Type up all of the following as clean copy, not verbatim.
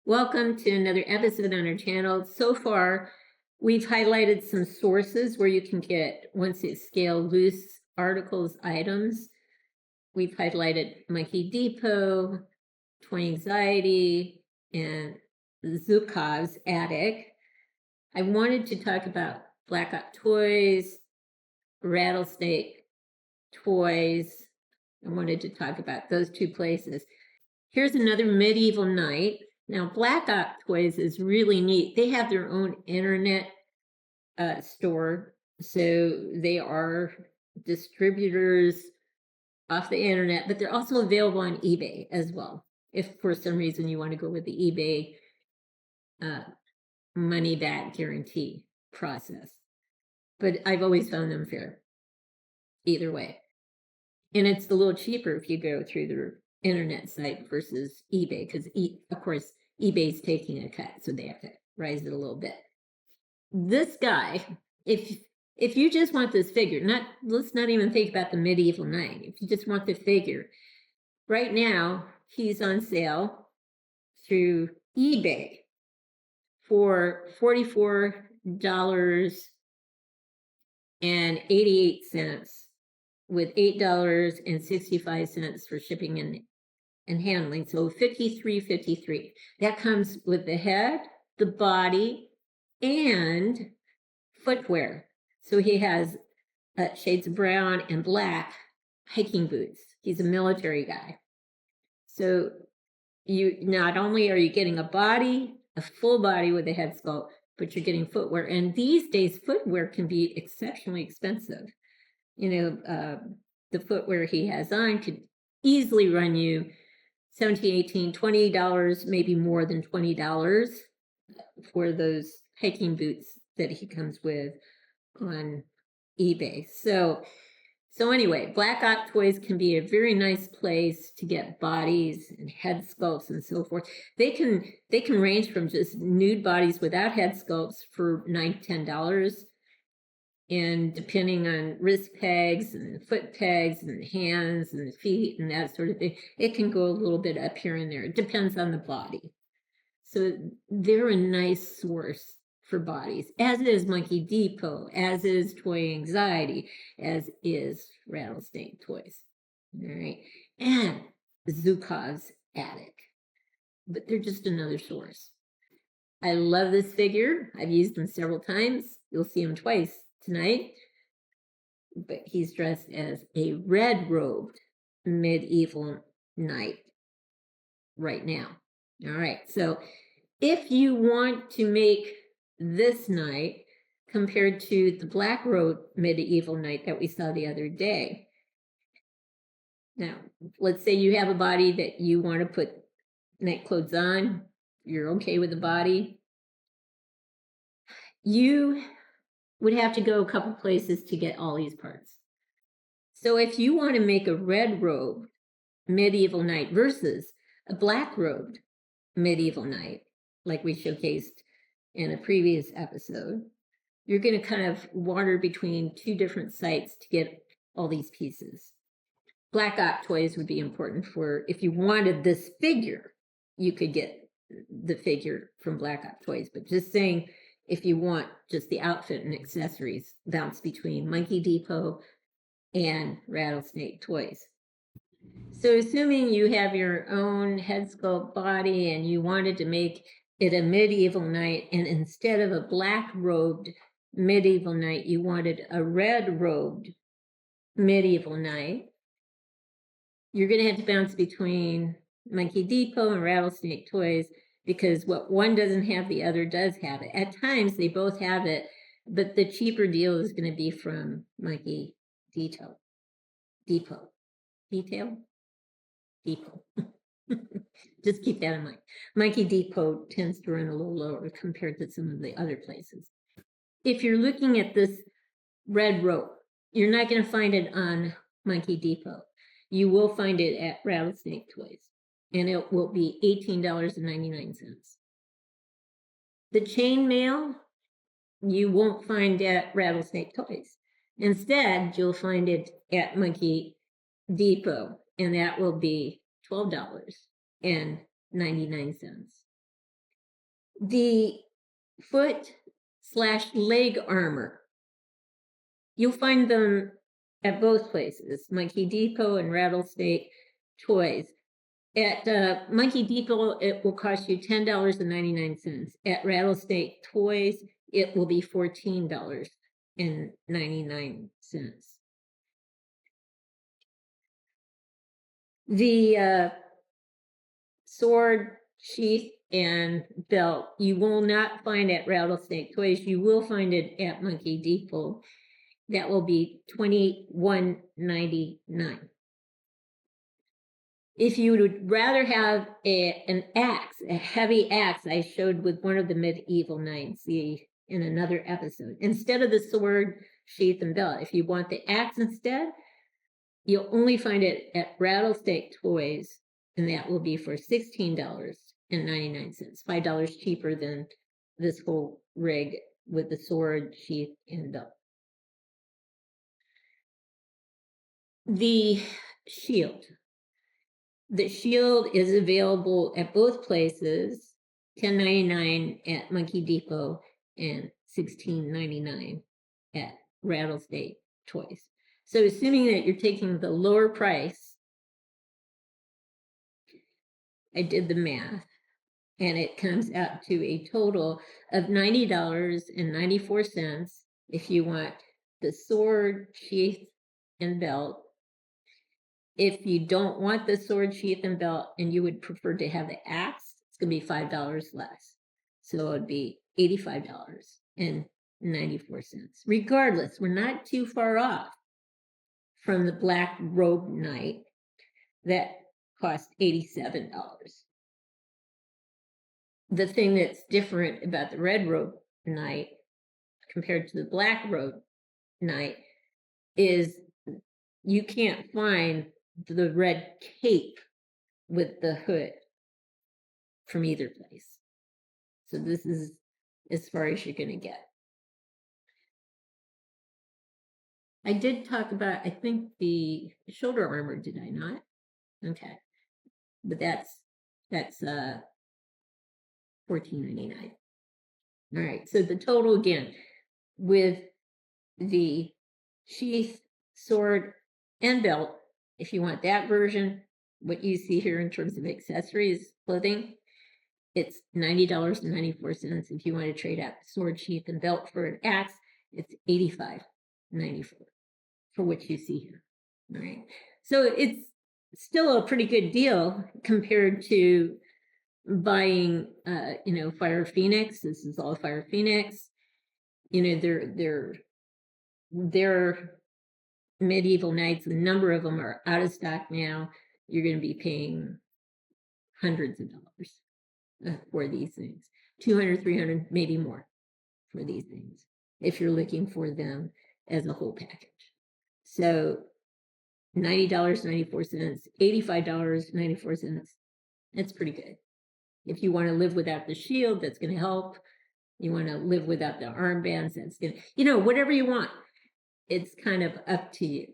Welcome to another episode on our channel. So far, we've highlighted some sources where you can get one-6 scale loose articles, items. We've highlighted Monkey Depot, Toy Anxiety, and Zhukov's Attic. I wanted to talk about Black Ops Toys, Rattlesnake Toys. I wanted to talk about those two places. Here's another medieval night. Now, Black Ops Toys is really neat. They have their own internet store. So they are distributors off the internet, but they're also available on eBay as well. If for some reason you want to go with the eBay money back guarantee process. But I've always found them fair either way. And it's a little cheaper if you go through their internet site versus eBay, because of course eBay's taking a cut, so they have to raise it a little bit. This guy, if you just want this figure, let's not even think about the medieval knight. If you just want the figure, right now he's on sale through eBay for $44.88 with $8.65 for shipping and handling. So $53.53. That comes with the head, the body, and footwear. So he has shades of brown and black hiking boots. He's a military guy. So you not only are you getting a body, a full body with a head sculpt, but you're getting footwear. And these days, footwear can be exceptionally expensive. You know, the footwear he has on could easily run you $17, $18, $20, maybe more than $20 for those hiking boots that he comes with on eBay. So anyway, Black Ops Toys can be a very nice place to get bodies and head sculpts and so forth. They can range from just nude bodies without head sculpts for $9 to $10. And depending on wrist pegs and foot pegs and hands and feet and that sort of thing, it can go a little bit up here and there. It depends on the body. So they're a nice source for bodies, as is Monkey Depot, as is Toy Anxiety, as is Rattlesnake Toys. All right. And Zhukov's Attic. But they're just another source. I love this figure. I've used him several times. You'll see him twice tonight, but he's dressed as a red-robed medieval knight right now. All right, so if you want to make this knight compared to the black-robed medieval knight that we saw the other day, now let's say you have a body that you want to put knight clothes on, you're okay with the body, you would have to go a couple places to get all these parts. So if you want to make a red-robed medieval knight versus a black-robed medieval knight, like we showcased in a previous episode, you're going to kind of wander between two different sites to get all these pieces. Black Ops Toys would be important for, if you wanted this figure, you could get the figure from Black Ops Toys, but just saying, if you want just the outfit and accessories, bounce between Monkey Depot and Rattlesnake Toys. So assuming you have your own head sculpt body and you wanted to make it a medieval knight, and instead of a black-robed medieval knight, you wanted a red-robed medieval knight, you're going to have to bounce between Monkey Depot and Rattlesnake Toys, because what one doesn't have, the other does have it. At times, they both have it, but the cheaper deal is going to be from Monkey Depot. Just keep that in mind. Monkey Depot tends to run a little lower compared to some of the other places. If you're looking at this red rope, you're not going to find it on Monkey Depot. You will find it at Rattlesnake Toys, and it will be $18.99. The chainmail you won't find at Rattlesnake Toys. Instead, you'll find it at Monkey Depot, and that will be $12.99. The foot/leg armor, you'll find them at both places, Monkey Depot and Rattlesnake Toys. At Monkey Depot, it will cost you $10.99. At Rattlesnake Toys, it will be $14.99. The sword, sheath, and belt you will not find at Rattlesnake Toys. You will find it at Monkey Depot. That will be $21.99. If you would rather have an axe, a heavy axe, I showed with one of the medieval knights in another episode, instead of the sword, sheath, and belt, if you want the axe instead, you'll only find it at Rattlesnake Toys, and that will be for $16.99, $5 cheaper than this whole rig with the sword, sheath, and belt. The shield. The shield is available at both places, $10.99 at Monkey Depot and $16.99 at Rattlesnake Toys. So assuming that you're taking the lower price, I did the math, and it comes out to a total of $90.94 if you want the sword, sheath, and belt. If you don't want the sword, sheath, and belt, and you would prefer to have the axe, it's going to be $5 less. So it would be $85.94. Regardless, we're not too far off from the Black Robe Knight that cost $87. The thing that's different about the Red Robe Knight compared to the Black Robe Knight is you can't find the red cape with the hood from either place. So this is as far as you're going to get. I did talk about, I think, the shoulder armor, did I not? Okay. But that's $14.99. All right. So the total again with the sheath, sword, and belt, if you want that version, what you see here in terms of accessories, clothing, it's $90.94. If you want to trade out the sword, sheath, and belt for an axe, it's $85.94 for what you see here. All right. So it's still a pretty good deal compared to buying, Fire Phoenix. This is all Fire Phoenix. They're medieval knights. A number of them are out of stock now. You're going to be paying hundreds of dollars for these things, 200, 300, maybe more for these things if you're looking for them as a whole package. So $90.94, $85.94. That's pretty good. If you want to live without the shield, that's going to help. You want to live without the armbands, that's going to, whatever you want. It's kind of up to you.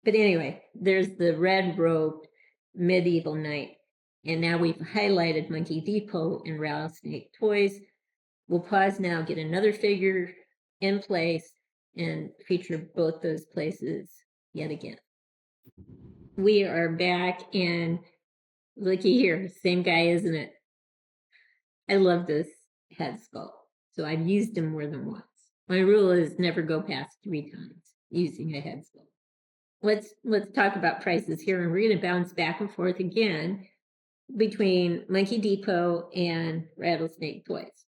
But anyway, there's the Red Robed Medieval Knight. And now we've highlighted Monkey Depot and Rattlesnake Toys. We'll pause now, get another figure in place, and feature both those places yet again. We are back, and looky here, same guy, isn't it? I love this head sculpt. So I've used him more than once. My rule is never go past 3 times using a head sculpt. Let's talk about prices here, and we're going to bounce back and forth again between Monkey Depot and Rattlesnake Toys.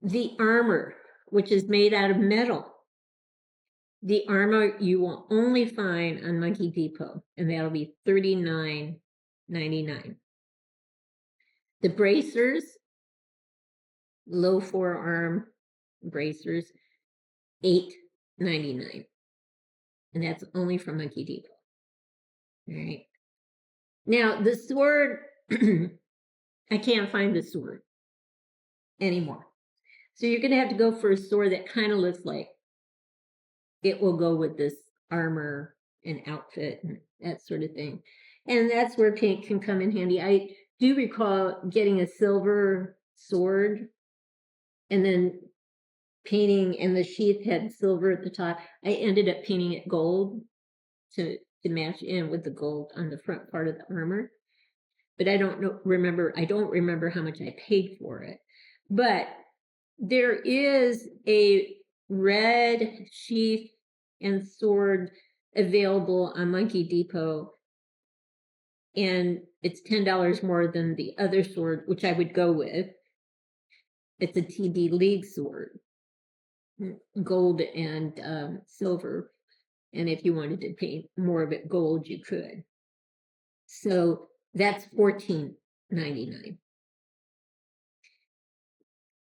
The armor, which is made out of metal, the armor you will only find on Monkey Depot, and that'll be $39.99. The bracers, low forearm bracers, $8.99. And that's only from Monkey Depot. All right. Now, the sword, I can't find the sword anymore. So you're going to have to go for a sword that kind of looks like it will go with this armor and outfit and that sort of thing. And that's where paint can come in handy. I do recall getting a silver sword, and then painting, and the sheath had silver at the top. I ended up painting it gold to match in with the gold on the front part of the armor. But I don't remember how much I paid for it. But there is a red sheath and sword available on Monkey Depot, and it's $10 more than the other sword, which I would go with. It's a TB League sword, gold and silver. And if you wanted to paint more of it gold, you could. So that's $14.99.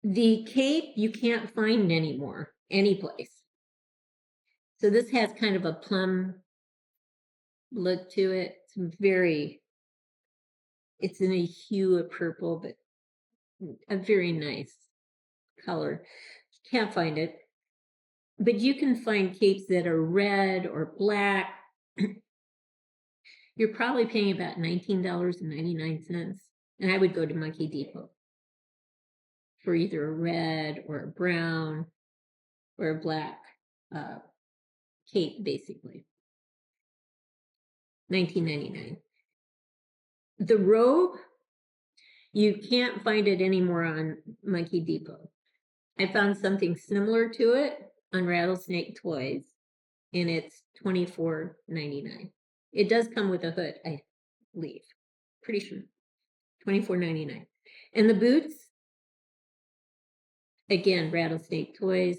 The cape you can't find anymore, anyplace. So this has kind of a plum look to it. It's in a hue of purple, but a very nice color. Can't find it. But you can find capes that are red or black. You're probably paying about $19.99. And I would go to Monkey Depot for either a red or a brown or a black cape, basically. $19.99. The robe, you can't find it anymore on Monkey Depot. I found something similar to it on Rattlesnake Toys, and it's $24.99. It does come with a hood, I believe. Pretty sure. $24.99. And the boots, again, Rattlesnake Toys,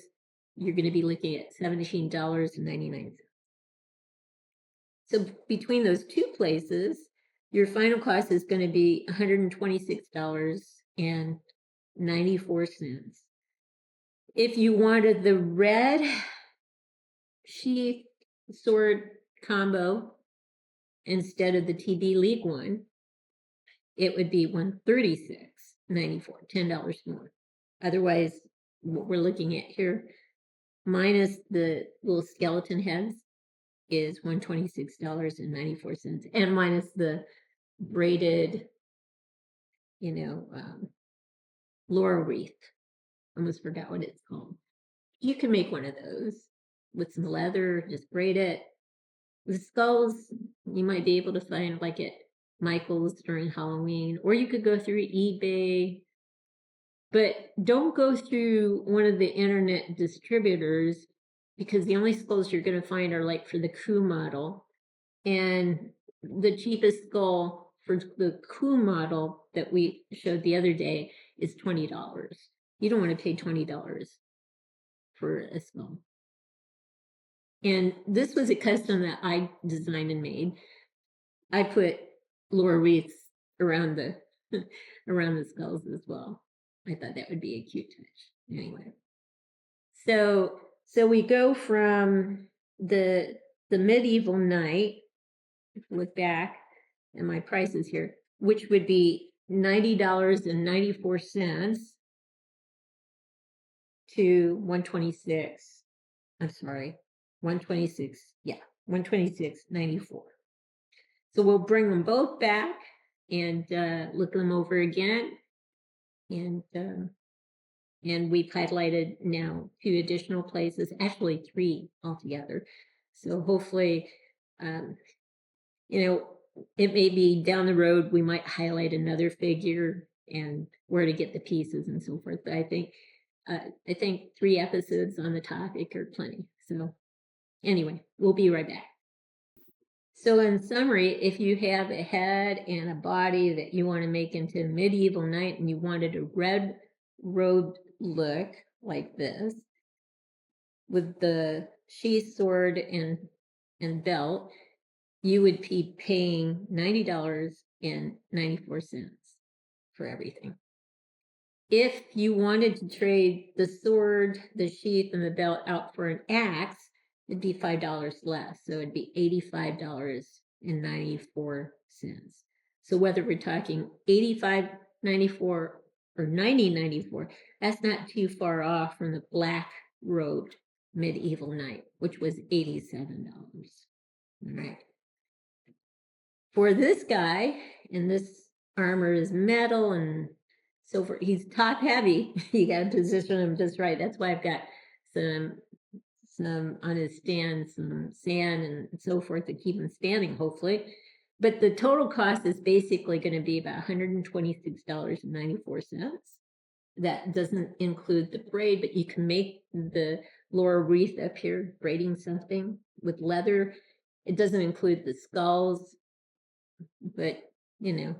you're going to be looking at $17.99. So between those two places, your final cost is going to be $126.94. If you wanted the red sheath sword combo instead of the TB League one, it would be $136.94, $10 more. Otherwise, what we're looking at here, minus the little skeleton heads, is $126.94, and minus the braided, laurel wreath. Almost forgot what it's called. You can make one of those with some leather, just braid it. The skulls you might be able to find like at Michael's during Halloween, or you could go through eBay. But don't go through one of the internet distributors, because the only skulls you're going to find are like for the crew model. And the cheapest skull for the crew model that we showed the other day is $20. You don't want to pay $20 for a skull. And this was a custom that I designed and made. I put laurel wreaths around the around the skulls as well. I thought that would be a cute touch. Anyway, so we go from the medieval knight. If you look back at my prices here, which would be $90.94 to $126. I'm sorry, $126. Yeah, $126.94. So we'll bring them both back and look them over again. And we've highlighted now 2 additional places, actually 3 altogether. So hopefully, it may be down the road, we might highlight another figure and where to get the pieces and so forth. But I think 3 episodes on the topic are plenty. So anyway, we'll be right back. So in summary, if you have a head and a body that you want to make into medieval knight and you wanted a red robed look like this with the sheath sword and belt, you would be paying $90.94 for everything. If you wanted to trade the sword, the sheath, and the belt out for an axe, it'd be $5 less. So it'd be $85.94. So whether we're talking $85.94 or $90.94, that's not too far off from the black robed medieval knight, which was $87. All right. For this guy, and this armor is metal and So for he's top heavy, you got to position him just right. That's why I've got some on his stand, some sand and so forth to keep him standing, hopefully. But the total cost is basically going to be about $126.94. That doesn't include the braid, but you can make the lower wreath up here, braiding something with leather. It doesn't include the skulls, but you know,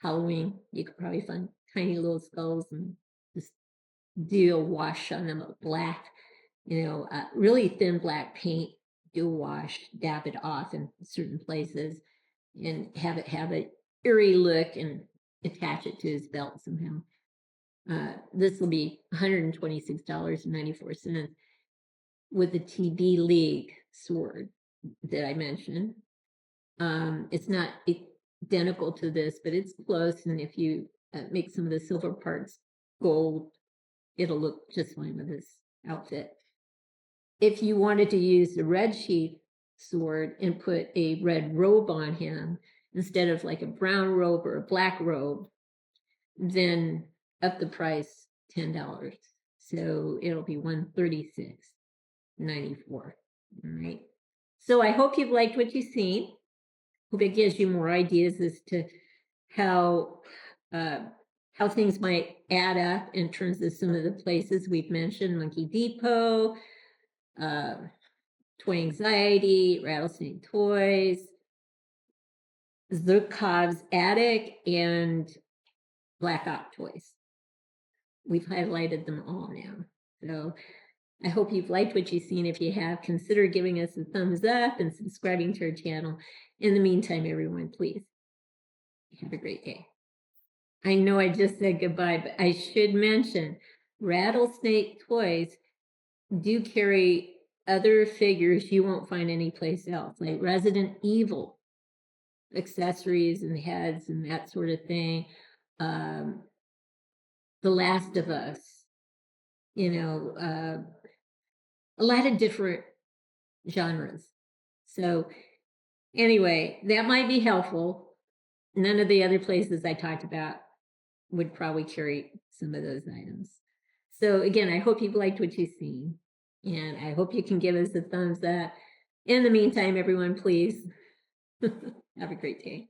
Halloween, you could probably find tiny little skulls and just do a wash on them of black, really thin black paint, do a wash, dab it off in certain places, and have it have a eerie look and attach it to his belt somehow. This will be $126.94 with the TB League sword that I mentioned. It's not identical to this, but it's close. And if you make some of the silver parts gold, it'll look just fine with this outfit. If you wanted to use the red sheath sword and put a red robe on him instead of like a brown robe or a black robe, then up the price $10. So it'll be $136.94. All right. So I hope you've liked what you've seen. Hope it gives you more ideas as to how things might add up in terms of some of the places we've mentioned: Monkey Depot, Toy Anxiety, Rattlesnake Toys, Zhukov's Attic, and Black Op Toys. We've highlighted them all now. So I hope you've liked what you've seen. If you have, consider giving us a thumbs up and subscribing to our channel. In the meantime, everyone, please have a great day. I know I just said goodbye, but I should mention Rattlesnake Toys do carry other figures you won't find anyplace else, like Resident Evil accessories and heads and that sort of thing. The Last of Us, a lot of different genres. So anyway, that might be helpful. None of the other places I talked about would probably carry some of those items. So again, I hope you've liked what you've seen, and I hope you can give us a thumbs up. In the meantime, everyone, please have a great day.